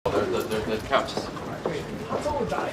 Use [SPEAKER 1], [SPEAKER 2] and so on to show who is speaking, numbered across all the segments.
[SPEAKER 1] The couches.
[SPEAKER 2] That's all we got.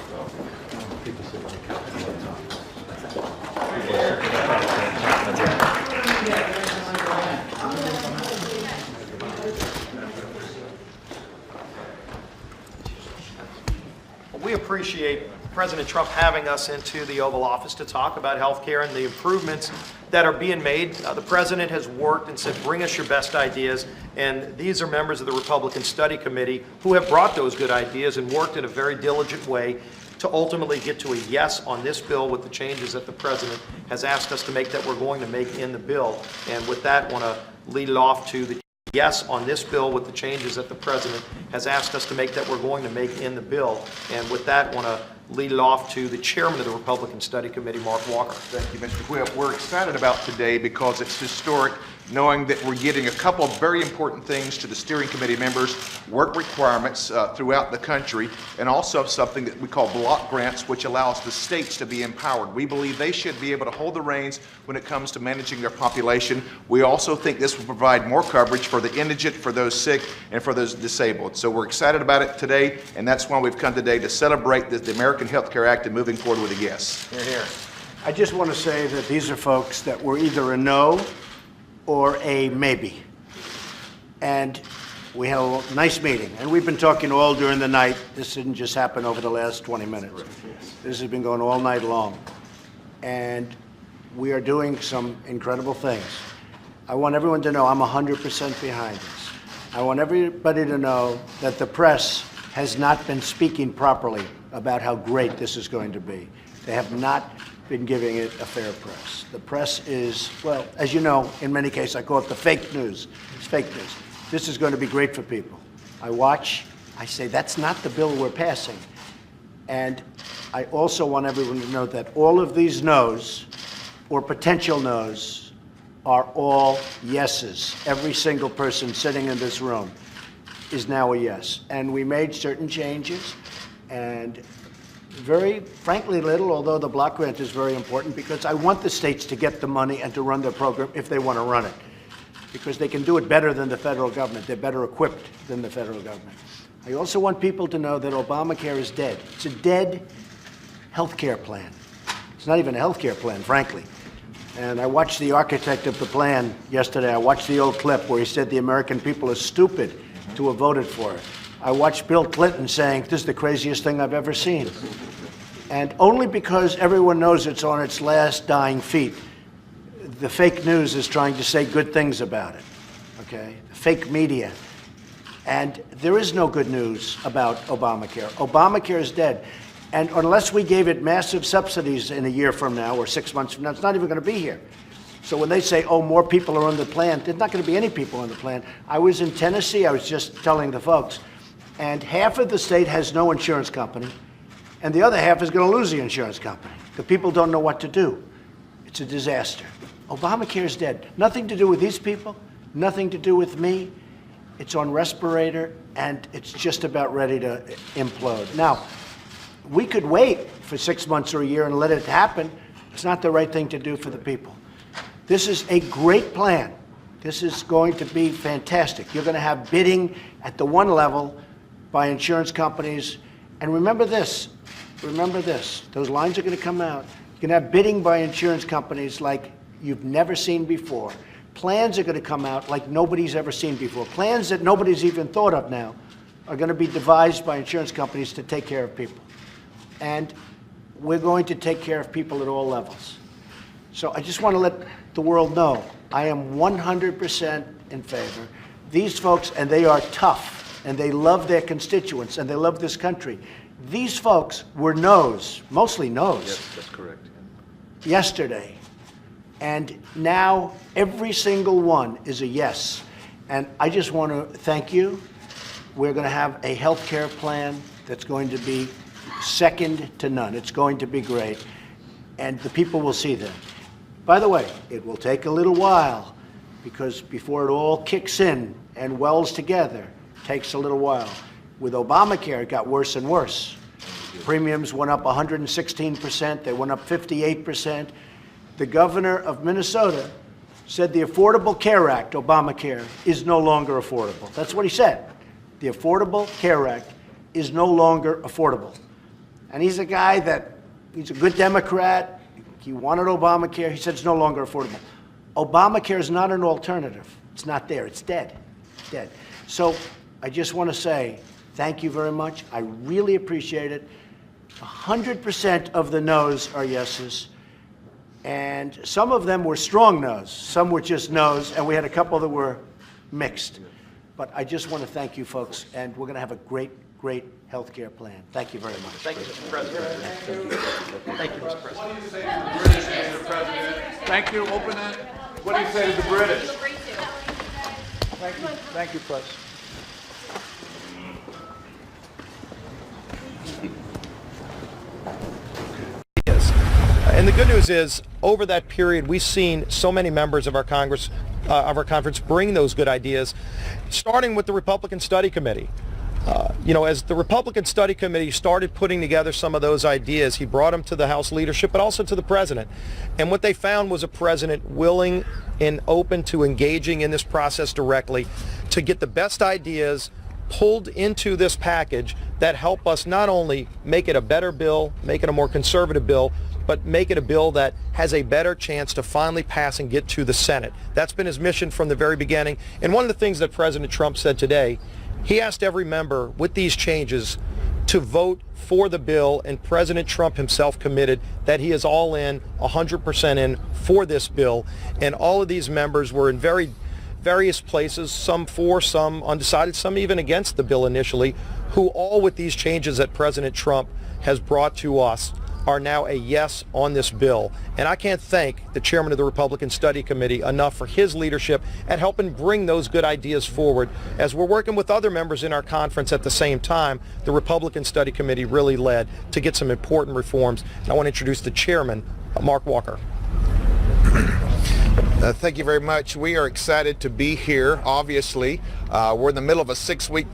[SPEAKER 2] We appreciate President Trump having us into the Oval Office to talk about health care and the improvements that are being made. The President has worked and said, bring us your best ideas. And these are members of the Republican Study Committee who have brought those good ideas and worked in a very diligent way to ultimately get to a yes on this bill with the changes that the President has asked us to make that we're going to make in the bill. And with that, I want to lead it off to the yes on this bill with the changes that the President has asked us to make that we're going to make in the bill. And with that, I want to lead it off to the chairman of the Republican Study Committee, Mark Walker.
[SPEAKER 3] Thank you, Mr. Whip. We're excited about today because it's historic, knowing that we're getting a couple of very important things to the steering committee members, work requirements throughout the country, and also something that we call block grants, which allows the states to be empowered. We believe they should be able to hold the reins when it comes to managing their population. We also think this will provide more coverage for the indigent, for those sick, and for those disabled. So we're excited about it today, and that's why we've come today to celebrate the American Health Care Act and moving forward with a yes.
[SPEAKER 2] Hear, hear.
[SPEAKER 4] I just want to say that these are folks that were either a no or a maybe. And we had a nice meeting. And we've been talking all during the night. This didn't just happen over the last 20 minutes. This has been going all night long. And we are doing some incredible things. I want everyone to know I'm 100% behind this. I want everybody to know that the press has not been speaking properly about how great this is going to be. They have not been giving it a fair press. The press is, well, as you know, in many cases, I call it the fake news. It's fake news. This is going to be great for people. I watch, I say, that's not the bill we're passing. And I also want everyone to know that all of these no's, or potential no's, are all yeses. Every single person sitting in this room is now a yes. And we made certain changes, and very frankly little, although the block grant is very important, because I want the states to get the money and to run their program if they want to run it, because they can do it better than the federal government. They're better equipped than the federal government. I also want people to know that Obamacare is dead. It's a dead health care plan. It's not even a health care plan, frankly. And I watched the architect of the plan yesterday. I watched the old clip where he said the American people are stupid to have voted for it. I watched Bill Clinton saying, this is the craziest thing I've ever seen. And only because everyone knows it's on its last dying feet, the fake news is trying to say good things about it, okay? Fake media. And there is no good news about Obamacare. Obamacare is dead. And unless we gave it massive subsidies in a year from now or 6 months from now, it's not even going to be here. So when they say, oh, more people are on the plan, there's not going to be any people on the plan. I was in Tennessee, I was just telling the folks, and half of the state has no insurance company, and the other half is going to lose the insurance company. The people don't know what to do. It's a disaster. Obamacare is dead. Nothing to do with these people, nothing to do with me. It's on respirator, and it's just about ready to implode. Now, we could wait for 6 months or a year and let it happen. It's not the right thing to do for the people. This is a great plan. This is going to be fantastic. You're going to have bidding at the one level by insurance companies. And remember this, those lines are going to come out. You're going to have bidding by insurance companies like you've never seen before. Plans are going to come out like nobody's ever seen before. Plans that nobody's even thought of now are going to be devised by insurance companies to take care of people. And we're going to take care of people at all levels. So I just want to let the world know I am 100% in favor. These folks, and they are tough, and they love their constituents, and they love this country. These folks were no's, mostly no's.
[SPEAKER 3] Yes, that's correct.
[SPEAKER 4] Yesterday. And now every single one is a yes. And I just want to thank you. We're going to have a health care plan that's going to be second to none. It's going to be great. And the people will see that. By the way, it will take a little while, because before it all kicks in and wells together, it takes a little while. With Obamacare, it got worse and worse. Premiums went up 116%. They went up 58%. The governor of Minnesota said the Affordable Care Act, Obamacare, is no longer affordable. That's what he said. The Affordable Care Act is no longer affordable. And he's a guy he's a good Democrat. He wanted Obamacare. He said it's no longer affordable. Obamacare is not an alternative. It's not there. It's dead. It's dead. So I just want to say thank you very much. I really appreciate it. 100% of the no's are yeses. And some of them were strong no's. Some were just no's. And we had a couple that were mixed. But I just want to thank you folks. And we're going to have a great, great health care plan. Thank you very much.
[SPEAKER 2] Thank you, Mr. President. Thank you, Mr. President.
[SPEAKER 3] What do you say to the British, Mr. President? Thank you. Open it. What do you say to the British?
[SPEAKER 4] Thank you. Thank you, Press.
[SPEAKER 2] And the good news is, over that period, we've seen so many members of our Congress, of our conference, bring those good ideas, starting with the Republican Study Committee. As the Republican Study Committee started putting together some of those ideas, he brought them to the House leadership, but also to the president. And what they found was a president willing and open to engaging in this process directly to get the best ideas pulled into this package that help us not only make it a better bill, make it a more conservative bill, but make it a bill that has a better chance to finally pass and get to the Senate. That's been his mission from the very beginning. And one of the things that President Trump said today, he asked every member with these changes to vote for the bill, and President Trump himself committed that he is all in, 100% in for this bill. And all of these members were in various places, some for, some undecided, some even against the bill initially, who all with these changes that President Trump has brought to us are now a yes on this bill. And I can't thank the chairman of the Republican Study Committee enough for his leadership at helping bring those good ideas forward. As we're working with other members in our conference at the same time, the Republican Study Committee really led to get some important reforms. And I want to introduce the chairman, Mark Walker.
[SPEAKER 3] Thank you very much. We are excited to be here, obviously. We're in the middle of a 6-week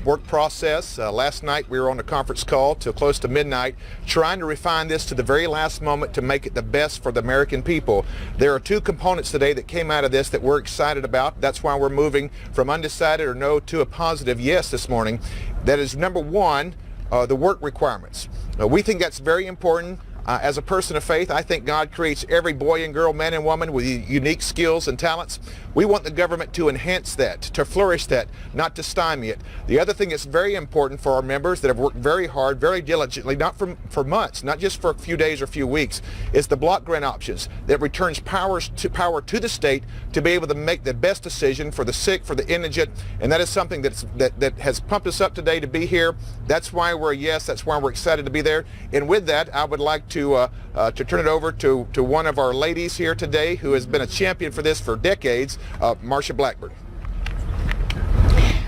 [SPEAKER 3] work process. Last night we were on a conference call till close to midnight, trying to refine this to the very last moment to make it the best for the American people. There are two components today that came out of this that we're excited about. That's why we're moving from undecided or no to a positive yes this morning. That is, number one, the work requirements. We think that's very important. As a person of faith, I think God creates every boy and girl, man and woman with unique skills and talents. We want the government to enhance that, to flourish that, not to stymie it. The other thing that's very important for our members that have worked very hard, very diligently, not for months, not just for a few days or a few weeks, is the block grant options that returns power to the state to be able to make the best decision for the sick, for the indigent, and that is something that has pumped us up today to be here. That's why we're a yes. That's why we're excited to be there. And with that, I would like to turn it over to one of our ladies here today who has been a champion for this for decades, Marsha Blackburn.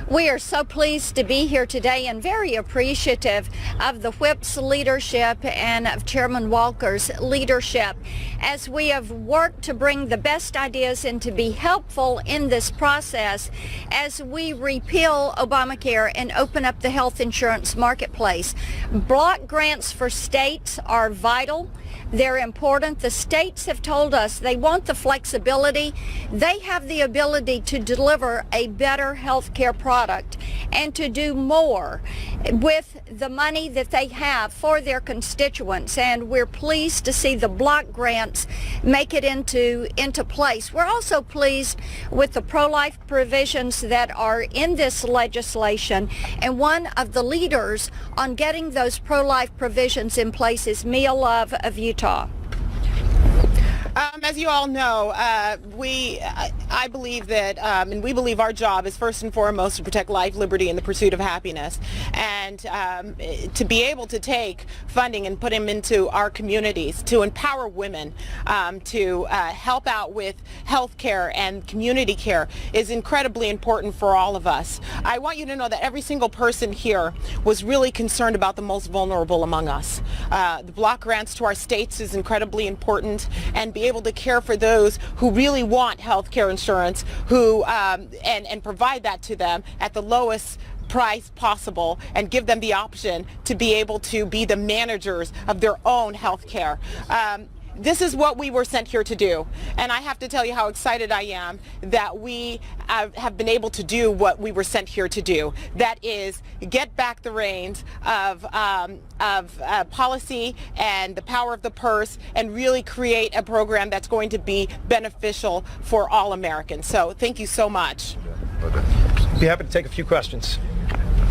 [SPEAKER 1] We are so pleased to be here today and very appreciative of the Whip's leadership and of Chairman Walker's leadership as we have worked to bring the best ideas and to be helpful in this process as we repeal Obamacare and open up the health insurance marketplace. Block grants for states are vital. They're important. The states have told us they want the flexibility. They have the ability to deliver a better health care product and to do more with the money that they have for their constituents. And we're pleased to see the block grants make it into place. We're also pleased with the pro-life provisions that are in this legislation. And one of the leaders on getting those pro-life provisions in place is Mia Love of Utah.
[SPEAKER 5] As you all know, I believe that, and we believe our job is first and foremost to protect life, liberty, and the pursuit of happiness. And to be able to take funding and put them into our communities, to empower women, to help out with health care and community care is incredibly important for all of us. I want you to know that every single person here was really concerned about the most vulnerable among us. The block grants to our states is incredibly important, and be able to care for those who really want health care insurance, who and provide that to them at the lowest price possible and give them the option to be able to be the managers of their own health care. this is what we were sent here to do. And I have to tell you how excited I am that we have been able to do what we were sent here to do. That is, get back the reins of policy and the power of the purse, and really create a program that's going to be beneficial for all Americans. So thank you so much.
[SPEAKER 2] Be happy to take a few questions.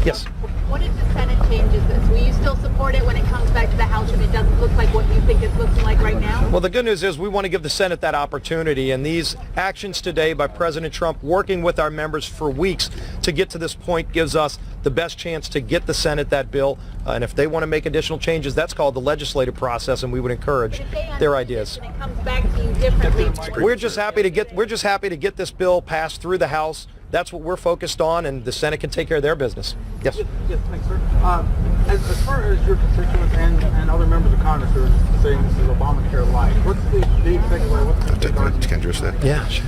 [SPEAKER 2] Yes.
[SPEAKER 6] What if the Senate changes this? Will you still support it when it comes back to the House and it doesn't look like what you think it's looking like right now?
[SPEAKER 2] Well, the good news is we want to give the Senate that opportunity, and these actions today by President Trump, working with our members for weeks to get to this point, gives us the best chance to get the Senate that bill. And if they want to make additional changes, that's called the legislative process, and we would encourage their ideas.
[SPEAKER 6] It comes back to you differently.
[SPEAKER 2] We're just happy to get this bill passed through the House. That's what we're focused on, and the Senate can take care of their business. Yes.
[SPEAKER 7] Yes, thanks, sir. As far as your constituents and other members of Congress who are saying this is Obamacare light, what's the executive order? What's the
[SPEAKER 3] Can I address that?
[SPEAKER 2] Yeah. Sure.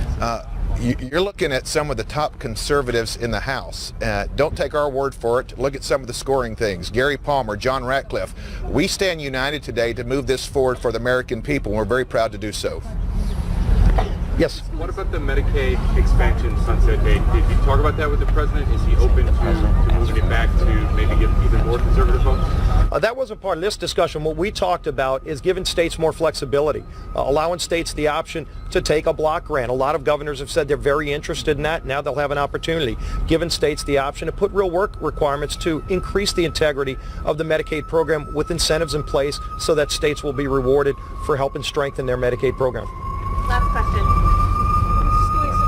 [SPEAKER 3] You're looking at some of the top conservatives in the House. Don't take our word for it. Look at some of the scoring things. Gary Palmer, John Ratcliffe. We stand united today to move this forward for the American people, and we're very proud to do so.
[SPEAKER 2] Yes.
[SPEAKER 8] What about the Medicaid expansion sunset date? Did you talk about that with the president? Is he open to moving it back to maybe get even more conservative votes?
[SPEAKER 2] That wasn't part of this discussion. What we talked about is giving states more flexibility, allowing states the option to take a block grant. A lot of governors have said they're very interested in that. Now they'll have an opportunity, giving states the option to put real work requirements to increase the integrity of the Medicaid program with incentives in place so that states will be rewarded for helping strengthen their Medicaid program.
[SPEAKER 6] Last question.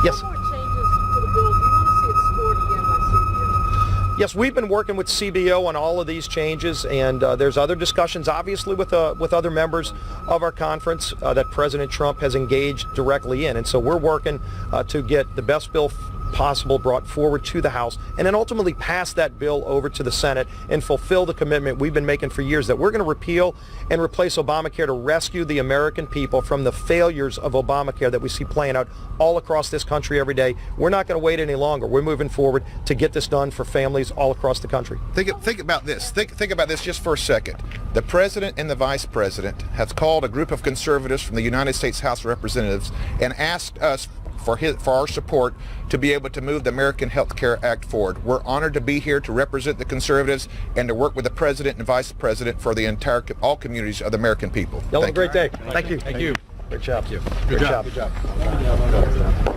[SPEAKER 2] Yes.
[SPEAKER 7] What more changes to the bill? Do you want to see it scored again by CBO?
[SPEAKER 2] Yes, we've been working with CBO on all of these changes, and there's other discussions, obviously, with other members of our conference that President Trump has engaged directly in. And so we're working to get the best bill possible brought forward to the House, and then ultimately pass that bill over to the Senate and fulfill the commitment we've been making for years that we're going to repeal and replace Obamacare to rescue the American people from the failures of Obamacare that we see playing out all across this country every day. We're not going to wait any longer. We're moving forward to get this done for families all across the country.
[SPEAKER 3] Think about this. Think about this just for a second. The president and the vice president have called a group of conservatives from the United States House of Representatives and asked us for our support to be able to move the American Health Care Act forward. We're honored to be here to represent the conservatives and to work with the president and vice president for the all communities of the American people.
[SPEAKER 2] Y'all have a great day.
[SPEAKER 8] Thank you.
[SPEAKER 2] Great job.
[SPEAKER 8] Good
[SPEAKER 2] Great
[SPEAKER 8] job.
[SPEAKER 2] job.